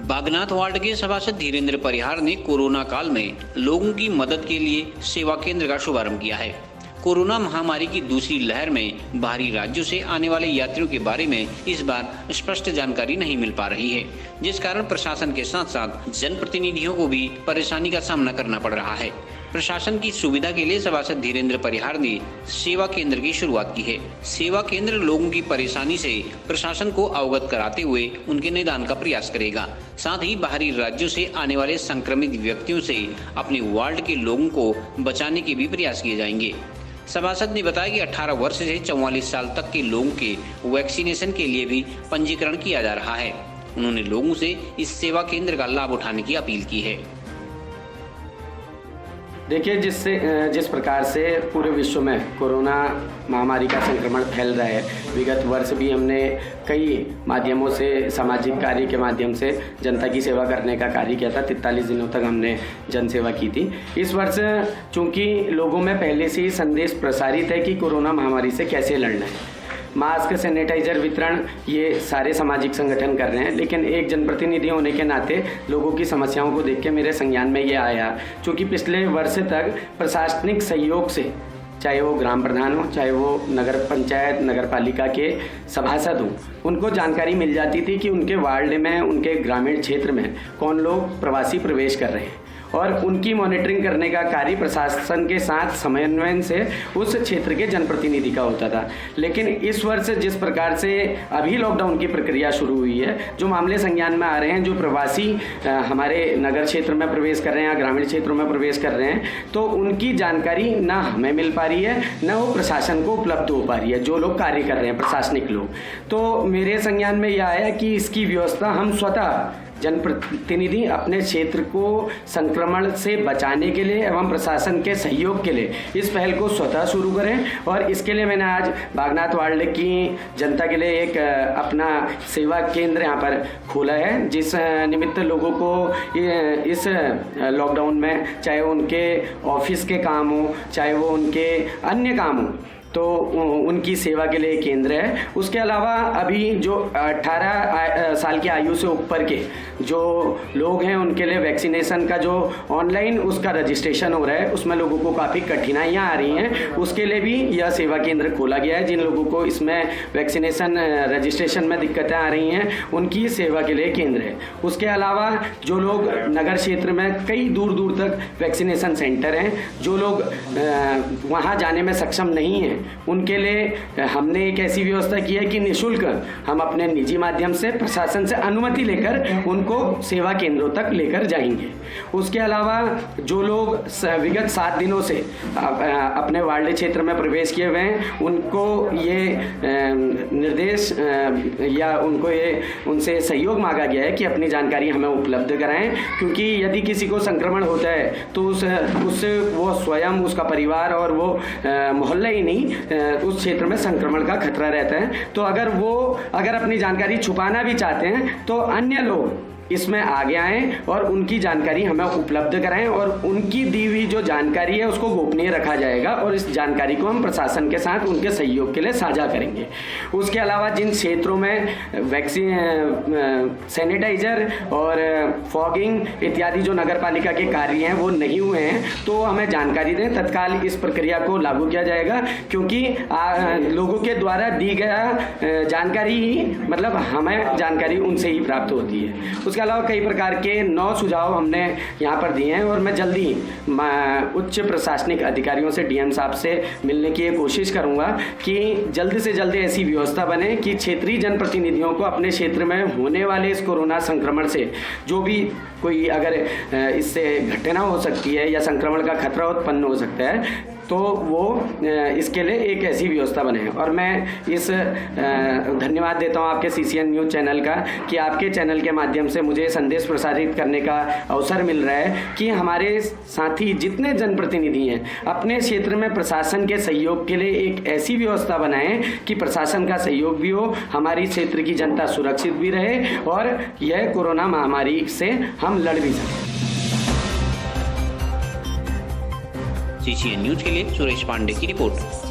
Bagnath ward के सभासद धीरेन्द्र परिहार ने कोरोना काल में लोगों की मदद के लिए सेवा केंद्र का शुभारंभ किया है। कोरोना महामारी की दूसरी लहर में बाहरी राज्यों से आने वाले यात्रियों के बारे में इस बार स्पष्ट जानकारी नहीं मिल पा रही है, जिस कारण प्रशासन के साथ साथ जनप्रतिनिधियों को भी परेशानी का सामना करना पड़ रहा है। प्रशासन की सुविधा के लिए सभासद धीरेन्द्र परिहार ने सेवा केंद्र की शुरुआत की है। सेवा केंद्र लोगों की परेशानी से प्रशासन को अवगत कराते हुए उनके निदान का प्रयास करेगा। साथ ही बाहरी राज्यों से आने वाले संक्रमित व्यक्तियों से अपने वार्ड के लोगों को बचाने के भी प्रयास किए जाएंगे। सभासद ने बताया कि 18 वर्ष से 44 साल तक के लोगों के वैक्सीनेशन के लिए भी पंजीकरण किया जा रहा है। उन्होंने लोगों से इस सेवा केंद्र का लाभ उठाने की अपील की है। देखिए, जिस प्रकार से पूरे विश्व में कोरोना महामारी का संक्रमण फैल रहा है, विगत वर्ष भी हमने कई माध्यमों से, सामाजिक कार्य के माध्यम से जनता की सेवा करने का कार्य किया था। 43 दिनों तक हमने जन सेवा की थी। इस वर्ष चूंकि लोगों में पहले से ही संदेश प्रसारित है कि कोरोना महामारी से कैसे लड़ना है, मास्क, सैनिटाइजर वितरण ये सारे सामाजिक संगठन कर रहे हैं, लेकिन एक जनप्रतिनिधि होने के नाते लोगों की समस्याओं को देख के मेरे संज्ञान में ये आया, क्योंकि पिछले वर्ष तक प्रशासनिक सहयोग से, चाहे वो ग्राम प्रधान हो, चाहे वो नगर पंचायत, नगर पालिका के सभासद हों, उनको जानकारी मिल जाती थी कि उनके वार्ड में, उनके ग्रामीण क्षेत्र में कौन लोग प्रवासी प्रवेश कर रहे हैं, और उनकी मॉनिटरिंग करने का कार्य प्रशासन के साथ समन्वय से उस क्षेत्र के जनप्रतिनिधि का होता था। लेकिन इस वर्ष जिस प्रकार से अभी लॉकडाउन की प्रक्रिया शुरू हुई है, जो मामले संज्ञान में आ रहे हैं, जो प्रवासी हमारे नगर क्षेत्र में प्रवेश कर रहे हैं या ग्रामीण क्षेत्रों में प्रवेश कर रहे हैं, तो उनकी जानकारी ना हमें मिल पा रही है, ना वो प्रशासन को उपलब्ध हो पा रही है, जो लोग कार्य कर रहे हैं प्रशासनिक लोग। तो मेरे संज्ञान में यह आया कि इसकी व्यवस्था हम स्वतः जनप्रतिनिधि अपने क्षेत्र को संक्रमण से बचाने के लिए एवं प्रशासन के सहयोग के लिए इस पहल को स्वतः शुरू करें। और इसके लिए मैंने आज बागनाथ वार्ड की जनता के लिए एक अपना सेवा केंद्र यहाँ पर खोला है, जिस निमित्त लोगों को इस लॉकडाउन में, चाहे उनके ऑफिस के काम हो, चाहे वो उनके अन्य काम हो, तो उनकी सेवा के लिए केंद्र है। उसके अलावा अभी जो 18 साल की आयु से ऊपर के जो लोग हैं, उनके लिए वैक्सीनेशन का जो ऑनलाइन उसका रजिस्ट्रेशन हो रहा है, उसमें लोगों को काफ़ी कठिनाइयाँ आ रही हैं। उसके लिए भी यह सेवा केंद्र खोला गया है। जिन लोगों को इसमें वैक्सीनेशन रजिस्ट्रेशन में दिक्कतें आ रही हैं, उनकी सेवा के लिए केंद्र है। उसके अलावा जो लोग नगर क्षेत्र में कई दूर दूर तक वैक्सीनेशन सेंटर हैं, जो लोग वहाँ जाने में सक्षम नहीं हैं, उनके लिए हमने एक ऐसी व्यवस्था की है कि निःशुल्क हम अपने निजी माध्यम से प्रशासन से अनुमति लेकर उनको सेवा केंद्रों तक लेकर जाएंगे। उसके अलावा जो लोग विगत 7 दिनों से अपने वार्ड क्षेत्र में प्रवेश किए हुए हैं, उनको ये निर्देश या उनको ये उनसे सहयोग मांगा गया है कि अपनी जानकारी हमें उपलब्ध कराएं, क्योंकि यदि किसी को संक्रमण होता है तो उससे वो स्वयं, उसका परिवार और वो मोहल्ला ही नहीं, उस क्षेत्र में संक्रमण का खतरा रहता है। तो अगर अपनी जानकारी छुपाना भी चाहते हैं तो अन्य लोग इसमें आगे आएं और उनकी जानकारी हमें उपलब्ध कराएं, और उनकी दी हुई जो जानकारी है उसको गोपनीय रखा जाएगा, और इस जानकारी को हम प्रशासन के साथ उनके सहयोग के लिए साझा करेंगे। उसके अलावा जिन क्षेत्रों में वैक्सीन, सैनिटाइजर और फॉगिंग इत्यादि जो नगर पालिका के कार्य हैं वो नहीं हुए हैं, तो हमें जानकारी दें, तत्काल इस प्रक्रिया को लागू किया जाएगा, क्योंकि लोगों के द्वारा दी गया जानकारी ही, मतलब हमें जानकारी उनसे ही प्राप्त होती है। उसके अलावा कई प्रकार के 9 सुझाव हमने यहाँ पर दिए हैं, और मैं जल्दी उच्च प्रशासनिक अधिकारियों से, डीएम साहब से मिलने की कोशिश करूँगा कि जल्द से जल्द ऐसी व्यवस्था बने कि क्षेत्रीय जनप्रतिनिधियों को अपने क्षेत्र में होने वाले इस कोरोना संक्रमण से जो भी कोई अगर इससे घटना हो सकती है या संक्रमण का खतरा उत्पन्न हो सकता है, तो वो इसके लिए एक ऐसी व्यवस्था बने। और मैं इस धन्यवाद देता हूँ आपके CCN न्यूज़ चैनल का कि आपके चैनल के माध्यम से मुझे संदेश प्रसारित करने का अवसर मिल रहा है कि हमारे साथी जितने जनप्रतिनिधि हैं अपने क्षेत्र में प्रशासन के सहयोग के लिए एक ऐसी व्यवस्था बनाएं कि प्रशासन का सहयोग भी हो, हमारी क्षेत्र की जनता सुरक्षित भी रहे और यह कोरोना महामारी से हम लड़ भी सकें। CCN न्यूज़ के लिए सुरेश पांडे की रिपोर्ट।